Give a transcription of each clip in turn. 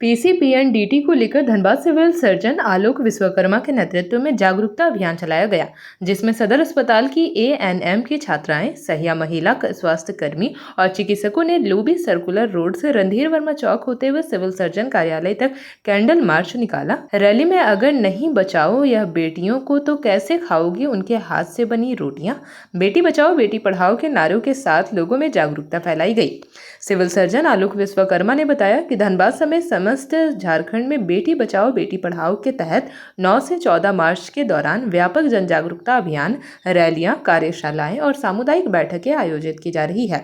PCPNDT को लेकर Dhanbad civil surgeon आलोक विश्वकर्मा के नेतृत्व में जागरूकता अभियान चलाया गया, जिसमें सदर अस्पताल की एएनएम की छात्राएं, सहिया महिला स्वास्थ्य कर्मी और चिकित्सकों ने लूबी सर्कुलर रोड से रणधीर वर्मा चौक होते हुए सिविल सर्जन कार्यालय तक कैंडल मार्च निकाला। रैली में अगर नहीं बचाओ यह बेटियों को तो कैसे खाओगी उनके हाथ से बनी रोटियां, बेटी बचाओ बेटी पढ़ाओ के नारों के साथ लोगों में जागरूकता फैलाई गई। सिविल सर्जन आलोक विश्वकर्मा ने बताया कि धनबाद समेत समस्त झारखंड में बेटी बचाओ बेटी पढ़ाओ के तहत 9 से 14 मार्च के दौरान व्यापक जन जागरूकता अभियान, रैलियां, कार्यशालाएं और सामुदायिक बैठकें आयोजित की जा रही है।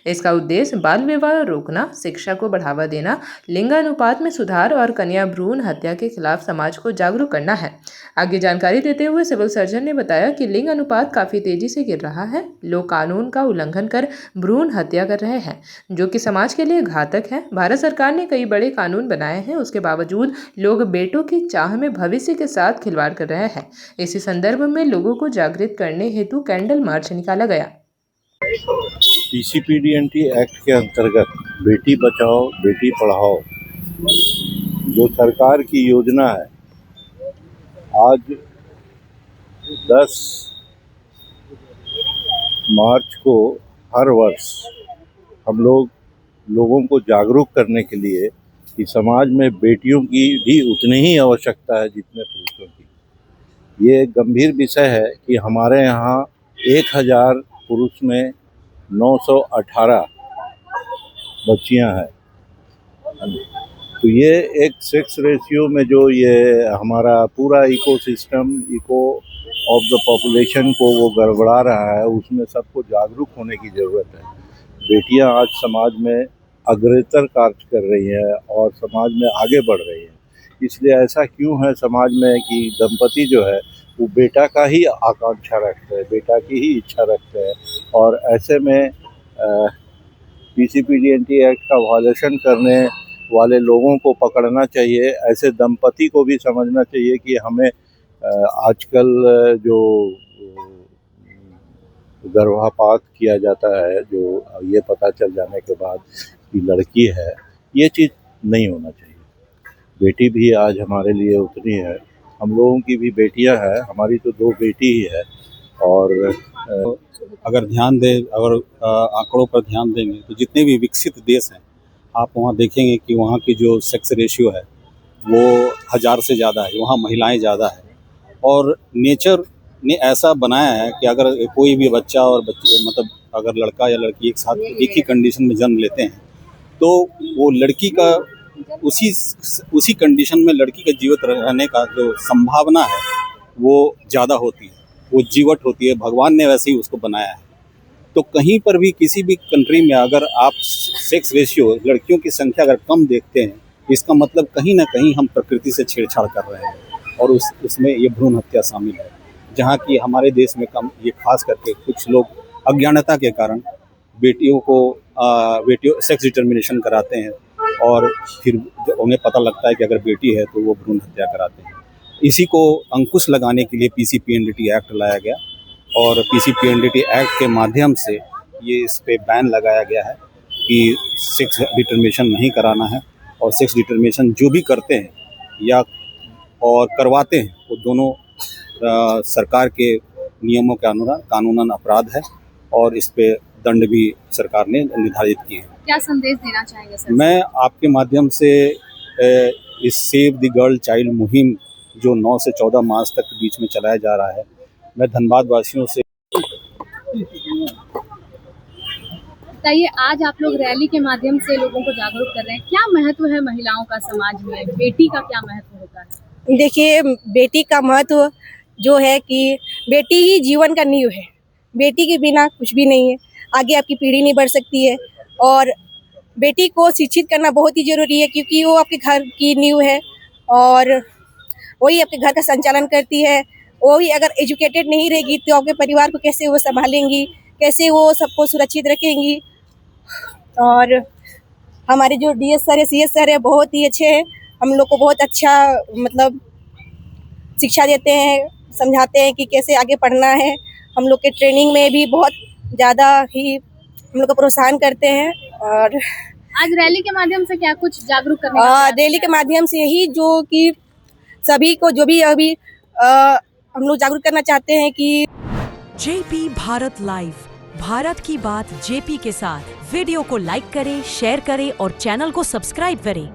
इसका उद्देश्य बाल विवाह रोकना, शिक्षा को बढ़ावा देना, लिंगानुपात में सुधार और कन्या भ्रूण हत्या के खिलाफ समाज को जागरूक करना है। आगे जानकारी देते हुए सिविल सर्जन ने बताया कि लिंग अनुपात काफी तेजी से गिर रहा है। लोग कानून का उल्लंघन कर भ्रूण हत्या कर रहे हैं, जो कि समाज के लिए घातक है। भारत सरकार ने कई बड़े कानून बनाए हैं, उसके बावजूद लोग बेटों की चाह में भविष्य के साथ खिलवाड़ कर रहे हैं। इसी संदर्भ में लोगों को जागृत करने हेतु कैंडल मार्च निकाला गया। पीसीपीडीएनटी एक्ट के अंतर्गत बेटी बचाओ बेटी पढ़ाओ जो सरकार की योजना है, आज 10 मार्च को हर वर्ष हम लोगों को जागरूक करने के लिए कि समाज में बेटियों की भी उतनी ही आवश्यकता है जितने पुरुषों की। ये गंभीर विषय है कि हमारे यहाँ 1000 पुरुष में 918 बच्चियां हैं। तो ये एक सेक्स रेशियो में जो ये हमारा पूरा इकोसिस्टम ऑफ द पॉपुलेशन को वो गड़बड़ा रहा है, उसमें सबको जागरूक होने की ज़रूरत है। बेटियां आज समाज में अग्रतर कार्य कर रही हैं और समाज में आगे बढ़ रही हैं। इसलिए ऐसा क्यों है समाज में कि दंपति जो है वो बेटा का ही आकांक्षा रखते हैं, बेटा की ही इच्छा रखते हैं, और ऐसे में पीसीपीडीएनटी एक्ट का वायलेशन करने वाले लोगों को पकड़ना चाहिए। ऐसे दंपति को भी समझना चाहिए कि हमें आजकल जो गर्भपात किया जाता है, जो ये पता चल जाने के बाद कि लड़की है, ये चीज़ नहीं होना चाहिए। बेटी भी आज हमारे लिए उतनी है, हम लोगों की भी बेटियां हैं, हमारी तो 2 बेटी ही है। और अगर ध्यान दें, अगर आंकड़ों पर ध्यान देंगे तो जितने भी विकसित देश हैं, आप वहाँ देखेंगे कि वहाँ की जो सेक्स रेशियो है वो 1000 से ज़्यादा है, वहाँ महिलाएं ज़्यादा है। और नेचर ने ऐसा बनाया है कि अगर कोई भी बच्चा और मतलब अगर लड़का या लड़की एक साथ एक ही कंडीशन में जन्म लेते हैं तो वो लड़की का उसी कंडीशन में लड़की का जीवित रहने का जो संभावना है वो ज़्यादा होती है, वो जीवट होती है। भगवान ने वैसे ही उसको बनाया है। तो कहीं पर भी किसी भी कंट्री में अगर आप सेक्स रेशियो लड़कियों की संख्या अगर कम देखते हैं, इसका मतलब कहीं ना कहीं हम प्रकृति से छेड़छाड़ कर रहे हैं और उसमें ये भ्रूण हत्या शामिल है। जहाँ की हमारे देश में कम, ये खास करके कुछ लोग अज्ञानता के कारण बेटियों सेक्स डिटर्मिनेशन कराते हैं और फिर उन्हें पता लगता है कि अगर बेटी है तो वो भ्रूण हत्या कराते हैं। इसी को अंकुश लगाने के लिए पीसीपीएनडीटी एक्ट लाया गया और पीसीपीएनडीटी एक्ट के माध्यम से ये इस पे बैन लगाया गया है कि सेक्स डिटर्मिनेशन नहीं कराना है। और सेक्स डिटर्मिनेशन जो भी करते हैं या और करवाते हैं वो दोनों सरकार के नियमों के अनुसार कानूनन अपराध है और इस पे दंड भी सरकार ने निर्धारित किए हैं। क्या संदेश देना चाहेंगे सर? मैं आपके माध्यम से इस सेव द गर्ल चाइल्ड मुहिम जो 9 से 14 मार्च तक के बीच में चलाया जा रहा है, मैं धनबाद वासियों से बताइए, आज आप लोग रैली के माध्यम से लोगों को जागरूक कर रहे हैं, क्या महत्व है महिलाओं का समाज में? बेटी का क्या महत्व होता है? देखिए, बेटी का महत्व जो है कि बेटी ही जीवन का नींव है। बेटी के बिना कुछ भी नहीं है, आगे आपकी पीढ़ी नहीं बढ़ सकती है। और बेटी को शिक्षित करना बहुत ही ज़रूरी है, क्योंकि वो आपके घर की नींव है और वही आपके घर का संचालन करती है। वही अगर एजुकेटेड नहीं रहेगी तो आपके परिवार को कैसे वो संभालेंगी, कैसे वो सबको सुरक्षित रखेंगी। और हमारे जो डीएस सर है, सीएस सर है, बहुत ही अच्छे हैं। हम लोग को बहुत अच्छा मतलब शिक्षा देते हैं, समझाते हैं कि कैसे आगे पढ़ना है। हम लोग के ट्रेनिंग में भी बहुत ज़्यादा ही हम लोग को प्रोत्साहन करते हैं। और आज रैली के माध्यम से क्या कुछ जागरूक करने का प्रयास रैली के किया? माध्यम से यही जो कि सभी को जो भी अभी हम लोग जागरूक करना चाहते हैं कि जेपी भारत लाइव, भारत की बात जेपी के साथ। वीडियो को लाइक करें, शेयर करें और चैनल को सब्सक्राइब करें।